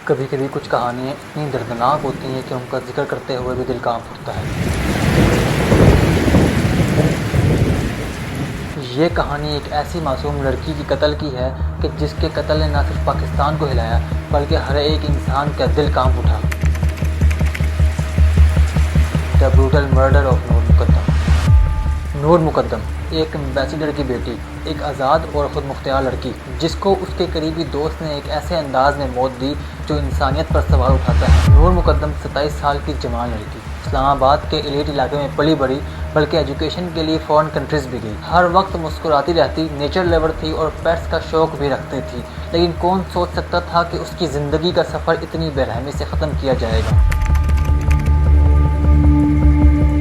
کبھی کبھی کچھ کہانیاں اتنی دردناک ہوتی ہیں کہ ان کا ذکر کرتے ہوئے بھی دل کانپ اٹھتا ہے۔ یہ کہانی ایک ایسی معصوم لڑکی کی قتل کی ہے کہ جس کے قتل نے نہ صرف پاکستان کو ہلایا بلکہ ہر ایک انسان کا دل کانپ اٹھا۔ دی بروٹل مرڈر آف نور مقدم۔ نور مقدم ایک ایمبیسیڈر کی بیٹی، ایک آزاد اور خود مختار لڑکی جس کو اس کے قریبی دوست نے ایک ایسے انداز میں موت دی جو انسانیت پر سوال اٹھاتا ہے۔ نور مقدم 27 سال کی جوان لڑکی، اسلام آباد کے ایلیٹ علاقے میں پلی بڑھی، بلکہ ایجوکیشن کے لیے فورن کنٹریز بھی گئی۔ ہر وقت مسکراتی رہتی، نیچر لیور تھی اور پیٹس کا شوق بھی رکھتی تھی، لیکن کون سوچ سکتا تھا کہ اس کی زندگی کا سفر اتنی بے رحمی سے ختم کیا جائے گا۔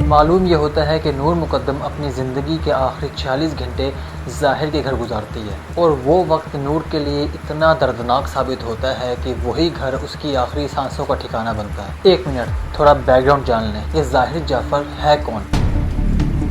معلوم یہ ہوتا ہے کہ نور مقدم اپنی زندگی کے آخری 46 گھنٹے ظاہر کے گھر گزارتی ہے، اور وہ وقت نور کے لیے اتنا دردناک ثابت ہوتا ہے کہ وہی گھر اس کی آخری سانسوں کا ٹھکانہ بنتا ہے۔ ایک منٹ تھوڑا بیک گراؤنڈ جان لیں، یہ ظاہر جعفر ہے کون؟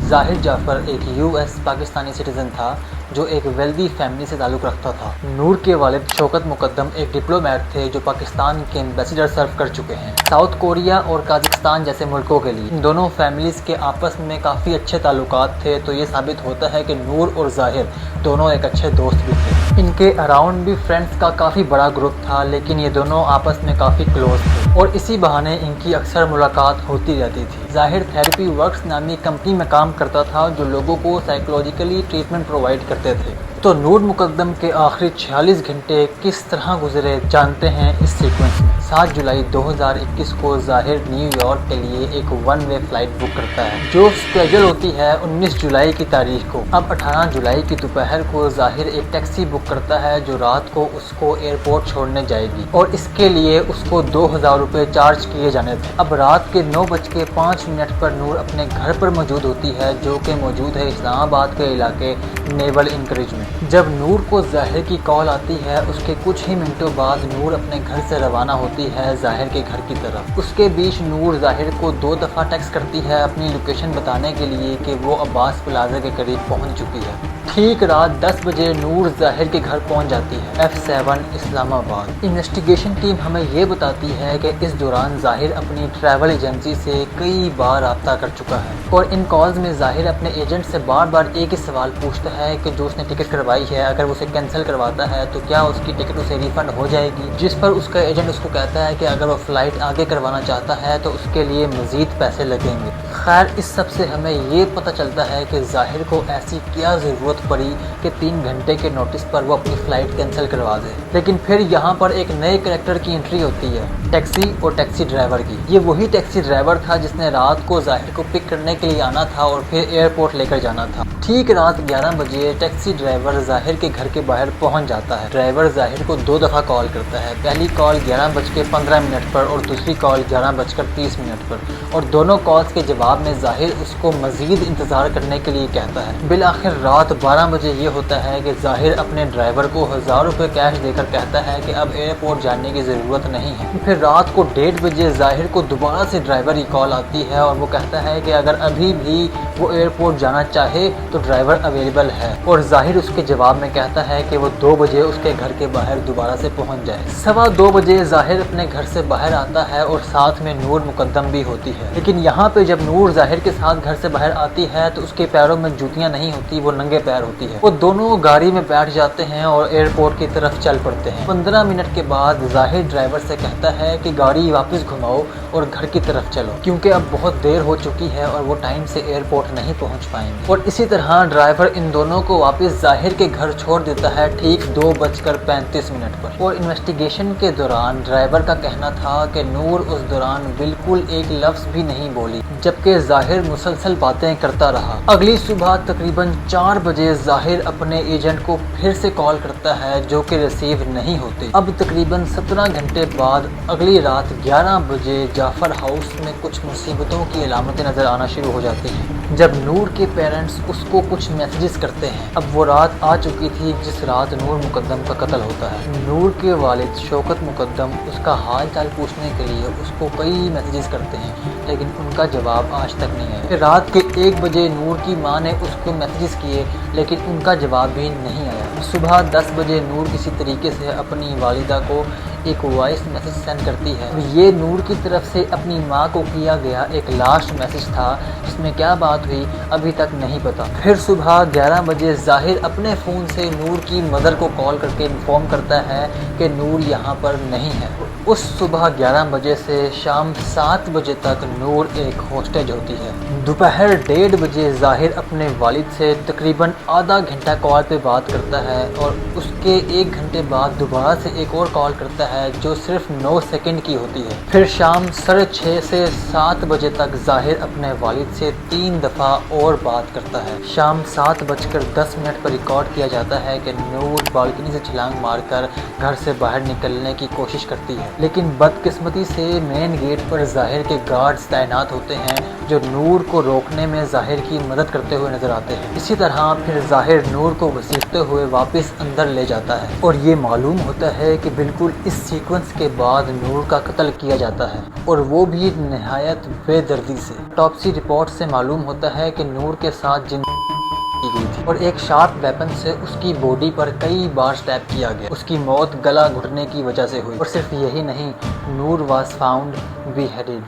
ظاہر جعفر ایک US پاکستانی سٹیزن تھا جو ایک ویلدی فیملی سے تعلق رکھتا تھا۔ نور کے والد شوکت مقدم ایک ڈپلومیٹ تھے جو پاکستان کے ایمبیسیڈر سرو کر چکے ہیں ساؤتھ کوریا اور قازقستان جیسے ملکوں کے لیے۔ ان دونوں فیملیز کے آپس میں کافی اچھے تعلقات تھے، تو یہ ثابت ہوتا ہے کہ نور اور ظاہر دونوں ایک اچھے دوست بھی تھے۔ ان کے اراؤنڈ بھی فرینڈز کا کافی بڑا گروپ تھا، لیکن یہ دونوں آپس میں کافی کلوز تھے اور اسی بہانے ان کی اکثر ملاقات ہوتی رہتی تھی۔ ظاہر تھیراپی ورکس نامی کمپنی میں کام کرتا تھا جو لوگوں کو سائیکولوجیکلی ٹریٹمنٹ پرووائڈ کرتے تھے۔ تو نور مقدم کے آخری 46 گھنٹے کس طرح گزرے جانتے ہیں اس سیکوینس میں۔ 7 جولائی 2021 کو ظاہر نیو یارک کے لیے ایک ون وے فلائٹ بک کرتا ہے جو اسکیجول ہوتی ہے 19 جولائی کی تاریخ کو۔ اب 18 جولائی کی دوپہر کو ظاہر ایک ٹیکسی بک کرتا ہے جو رات کو اس کو ایئرپورٹ چھوڑنے جائے گی، اور اس کے لیے اس کو 2000 روپے چارج کیے جانے تھے۔ اب رات کے 9:05 پر نور اپنے گھر پر موجود ہوتی ہے جو کہ موجود ہے اسلام آباد کے علاقے نیول انکریج میں۔ جب نور کو ظاہر کی کال آتی ہے اس کے کچھ ہی منٹوں بعد نور اپنے گھر سے روانہ ہوتی ہے ظاہر کے گھر کی طرف۔ اس کے بیچ نور ظاہر کو 2 دفعہ ٹیکسٹ کرتی ہے اپنی لوکیشن بتانے کے لیے کہ وہ عباس پلازا کے قریب پہنچ چکی ہے۔ ٹھیک رات 10 بجے نور ظاہر کے گھر پہنچ جاتی ہے، F7 اسلام آباد۔ انویسٹیگیشن ٹیم ہمیں یہ بتاتی ہے کہ اس دوران ظاہر اپنی ٹریول ایجنسی سے کئی بار رابطہ کر چکا ہے، اور ان کالز میں ظاہر اپنے ایجنٹ سے بار بار ایک ہی سوال پوچھتا ہے کہ جو اس نے ٹکٹ کروائی ہے اگر وہ اسے کینسل کرواتا ہے تو کیا اس کی ٹکٹ اسے ریفنڈ ہو جائے گی، جس پر اس کا ایجنٹ اس کو کہتا ہے کہ اگر وہ فلائٹ آگے کروانا چاہتا ہے تو اس کے لیے مزید پیسے لگیں گے۔ خیر اس سب سے ہمیں یہ پتہ چلتا ہے کہ ظاہر کو ایسی کیا ضرورت پڑی کہ 3 گھنٹے کے نوٹس پر وہ اپنی فلائٹ کینسل کروا دے۔ لیکن پھر یہاں پر ایک نئے کریکٹر کی انٹری ہوتی ہے، ٹیکسی اور ٹیکسی ڈرائیور کی۔ یہ وہی ٹیکسی ڈرائیور تھا جس نے رات کو ظاہر کو پک کرنے کے لیے آنا تھا اور پھر ایئرپورٹ لے کر جانا تھا۔ ٹھیک رات 11 بجے ٹیکسی ڈرائیور ظاہر کے گھر کے باہر پہنچ جاتا ہے۔ ڈرائیور ظاہر کو 2 دفعہ کال کرتا ہے، پہلی کال 11:15 پر اور دوسری کال 11:30 پر، اور دونوں کالز کے جواب میں ظاہر اس کو مزید انتظار کرنے کے لیے کہتا ہے۔ بالآخر رات 12 بجے یہ ہوتا ہے کہ ظاہر اپنے ڈرائیور کو 1000 روپے کیش دے کر کہتا ہے کہ اب ایئرپورٹ جانے کی ضرورت نہیں ہے۔ پھر رات کو 1:30 بجے ظاہر کو دوبارہ سے ڈرائیور کی کال آتی ہے اور وہ کہتا ہے کہ اگر ابھی بھی وہ ایئرپورٹ جانا چاہے تو ڈرائیور اویلیبل ہے، اور ظاہر اس کے جواب میں کہتا ہے کہ وہ 2 بجے اس کے گھر کے باہر دوبارہ سے پہنچ جائے۔ 2:15 بجے ظاہر اپنے گھر سے باہر آتا ہے اور ساتھ میں نور مقدم بھی ہوتی ہے، لیکن یہاں پہ جب نور ظاہر کے ساتھ گھر سے باہر آتی ہے تو اس کے پیروں میں جوتیاں نہیں ہوتی، وہ ننگے پیر ہوتی ہے۔ وہ دونوں گاڑی میں بیٹھ جاتے ہیں اور ایئرپورٹ کی طرف چل پڑتے ہیں۔ 15 منٹ کے بعد ظاہر ڈرائیور سے کہتا ہے کہ گاڑی واپس گھماؤ اور گھر کی طرف چلو، کیونکہ اب بہت دیر ہو چکی ہے اور وہ ٹائم سے ایئرپورٹ نہیں پہنچ پائیں گے۔ اور اسی طرح ڈرائیور ان دونوں کو واپس ظاہر کے گھر چھوڑ دیتا ہے ٹھیک 2:35 پر۔ اور انویسٹیگیشن کے دوران ڈرائیور کا کہنا تھا کہ نور اس دوران بالکل ایک لفظ بھی نہیں بولی، جبکہ ظاہر مسلسل باتیں کرتا رہا۔ اگلی صبح تقریباً 4 بجے ظاہر اپنے ایجنٹ کو پھر سے کال کرتا ہے جو کہ ریسیو نہیں ہوتے۔ اب تقریباً 17 گھنٹے بعد اگلی رات 11 بجے جعفر ہاؤس میں کچھ مصیبتوں کی علامتیں نظر آنا شروع ہو جاتی ہیں جب نور کے پیرنٹس اس کو کچھ میسیجز کرتے ہیں۔ اب وہ رات آ چکی تھی جس رات نور مقدم کا قتل ہوتا ہے۔ نور کے والد شوکت مقدم اس کا حال چال پوچھنے کے لیے اس کو کئی میسیجز کرتے ہیں، لیکن ان کا جواب آج تک نہیں آیا۔ پھر رات کے 1 بجے نور کی ماں نے اس کو میسیجز کیے لیکن ان کا جواب بھی نہیں آیا۔ صبح 10 بجے نور کسی طریقے سے اپنی والدہ کو ایک وائس میسج سینڈ کرتی ہے۔ یہ نور کی طرف سے اپنی ماں کو کیا گیا ایک لاسٹ میسج تھا، جس میں کیا بات ہوئی ابھی تک نہیں پتا۔ پھر صبح 11 بجے ظاہر اپنے فون سے نور کی مدر کو کال کر کے انفارم کرتا ہے کہ نور یہاں پر نہیں ہے۔ اس صبح 11 بجے سے شام 7 بجے تک نور ایک ہوسٹیج ہوتی ہے۔ دوپہر 1:30 بجے ظاہر اپنے والد سے تقریباً آدھا گھنٹہ کال پہ بات کرتا ہے اور اس کے 1 گھنٹے بعد دوبارہ سے ایک اور کال کرتا ہے جو صرف 9 سیکنڈ کی ہوتی ہے۔ پھر شام 6:30 سے 7 بجے تک ظاہر اپنے والد سے 3 دفعہ اور بات کرتا ہے۔ شام 7:10 پر ریکارڈ کیا جاتا ہے کہ نور بالکنی سے چھلانگ مار کر گھر سے باہر نکلنے کی کوشش کرتی ہے، لیکن بدقسمتی سے مین گیٹ پر ظاہر کے گارڈز تعینات ہوتے ہیں جو نور کو روکنے میں ظاہر کی مدد کرتے ہوئے نظر آتے ہیں۔ اسی طرح پھر ظاہر نور کو گھسیٹتے ہوئے واپس اندر لے جاتا ہے اور یہ معلوم ہوتا ہے کہ بالکل اس سیکوینس کے بعد نور کا قتل کیا جاتا ہے، اور وہ بھی نہایت بے دردی سے۔ آٹوپسی رپورٹ سے معلوم ہوتا ہے کہ نور کے ساتھ جن کی گئی تھی اور ایک شارپ ویپن سے اس کی باڈی پر کئی بار سٹیپ کیا گیا۔ اس کی موت گلا گھٹنے کی وجہ سے ہوئی، اور صرف یہی نہیں، نور واز فاؤنڈ بیہیڈڈ۔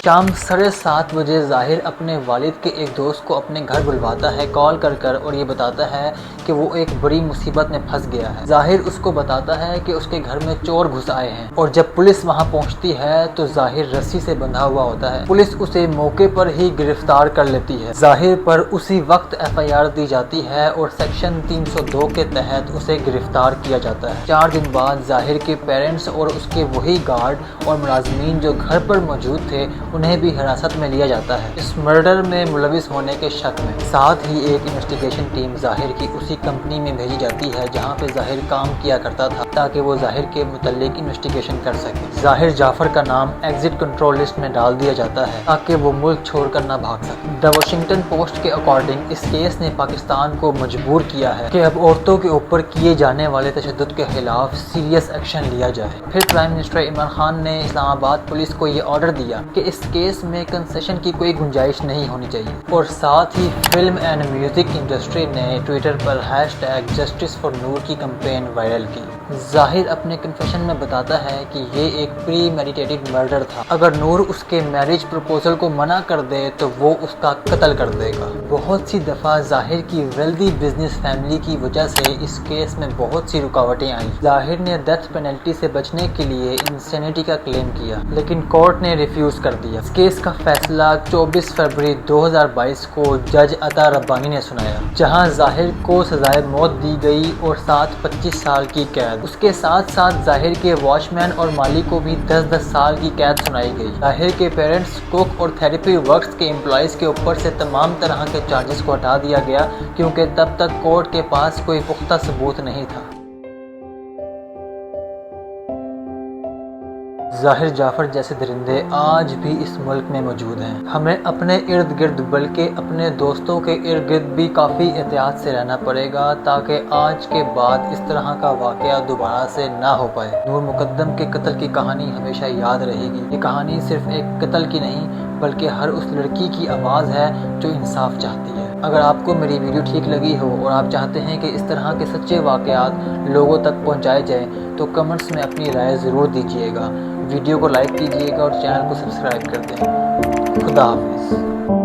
شام 7:30 بجے ظاہر اپنے والد کے ایک دوست کو اپنے گھر بلواتا ہے کال کر کر، اور یہ بتاتا ہے کہ وہ ایک بڑی مصیبت میں پھنس گیا ہے۔ ظاہر اس کو بتاتا ہے کہ اس کے گھر میں چور گھس آئے ہیں، اور جب پولیس وہاں پہنچتی ہے تو ظاہر رسی سے بندھا ہوا ہوتا ہے۔ پولیس اسے موقع پر ہی گرفتار کر لیتی ہے۔ ظاہر پر اسی وقت FIR دی جاتی ہے اور سیکشن 302 کے تحت اسے گرفتار کیا جاتا ہے۔ 4 دن بعد ظاہر کے پیرنٹس اور اس کے وہی گارڈ اور ملازمین جو گھر پر موجود تھے انہیں بھی حراست میں لیا جاتا ہے اس مرڈر میں ملوث ہونے کے شک میں۔ ساتھ ہی ایک انویسٹیگیشن ٹیم ظاہر کی اسی کمپنی میں بھیجی جاتی ہے جہاں پہ ظاہر کام کیا کرتا تھا، تاکہ وہ ظاہر کے متعلق انویسٹیگیشن کر سکے۔ ظاہر جعفر کا نام ایگزٹ کنٹرول لسٹ میں ڈال دیا جاتا ہے تاکہ وہ ملک چھوڑ کر نہ بھاگ سکے۔ دی واشنگٹن پوسٹ کے اکارڈنگ اس کیس نے پاکستان کو مجبور کیا ہے کہ اب عورتوں کے اوپر کیے جانے والے تشدد کے خلاف سیریس ایکشن لیا جائے۔ پھر پرائم منسٹر عمران خان نے اسلام آباد پولیس کو یہ آرڈر دیا کہ اس کیس میں کنسیشن کی کوئی گنجائش نہیں ہونی چاہیے، اور ساتھ ہی فلم اینڈ میوزک انڈسٹری نے ٹویٹر پر #جسٹس فار نور کی کمپین وائرل کی۔ ظاہر اپنے کنفیشن میں بتاتا ہے کہ یہ ایک پری میڈیٹیٹڈ مرڈر تھا۔ اگر نور اس کے میرج پروپوزل کو منع کر دے تو وہ اس کا قتل کر دے گا۔ بہت سی دفعہ ظاہر کی ویلدی بزنس فیملی کی وجہ سے اس کیس میں بہت سی رکاوٹیں آئیں۔ ظاہر نے ڈیتھ پینلٹی سے بچنے کے لیے انسینٹی کا کلیم کیا، لیکن کورٹ نے ریفیوز کر دیا۔ اس کیس کا فیصلہ 24 فروری 2022 کو جج عطا ربانی نے سنایا، جہاں ظاہر کو سزائے موت دی گئی اور ساتھ 25 سال کی قید۔ اس کے ساتھ ساتھ ظاہر کے واچ مین اور مالی کو بھی 10 سال کی قید سنائی گئی۔ ظاہر کے پیرنٹس، کوک اور تھراپی ورکس کے امپلائیز کے اوپر سے تمام طرح کے چارجز کو ہٹا دیا گیا، کیونکہ تب تک کورٹ کے پاس کوئی پختہ ثبوت نہیں تھا۔ ظاہر جعفر جیسے درندے آج بھی اس ملک میں موجود ہیں۔ ہمیں اپنے ارد گرد بلکہ اپنے دوستوں کے ارد گرد بھی کافی احتیاط سے رہنا پڑے گا تاکہ آج کے بعد اس طرح کا واقعہ دوبارہ سے نہ ہو پائے۔ نور مقدم کے قتل کی کہانی ہمیشہ یاد رہے گی۔ یہ کہانی صرف ایک قتل کی نہیں بلکہ ہر اس لڑکی کی آواز ہے جو انصاف چاہتی ہے۔ اگر آپ کو میری ویڈیو ٹھیک لگی ہو اور آپ چاہتے ہیں کہ اس طرح کے سچے واقعات لوگوں تک پہنچائے جائیں تو کمنٹس میں اپنی رائے ضرور دیجیے گا، ویڈیو کو لائک کیجیے گا اور چینل کو سبسکرائب کر دیں۔ خدا حافظ۔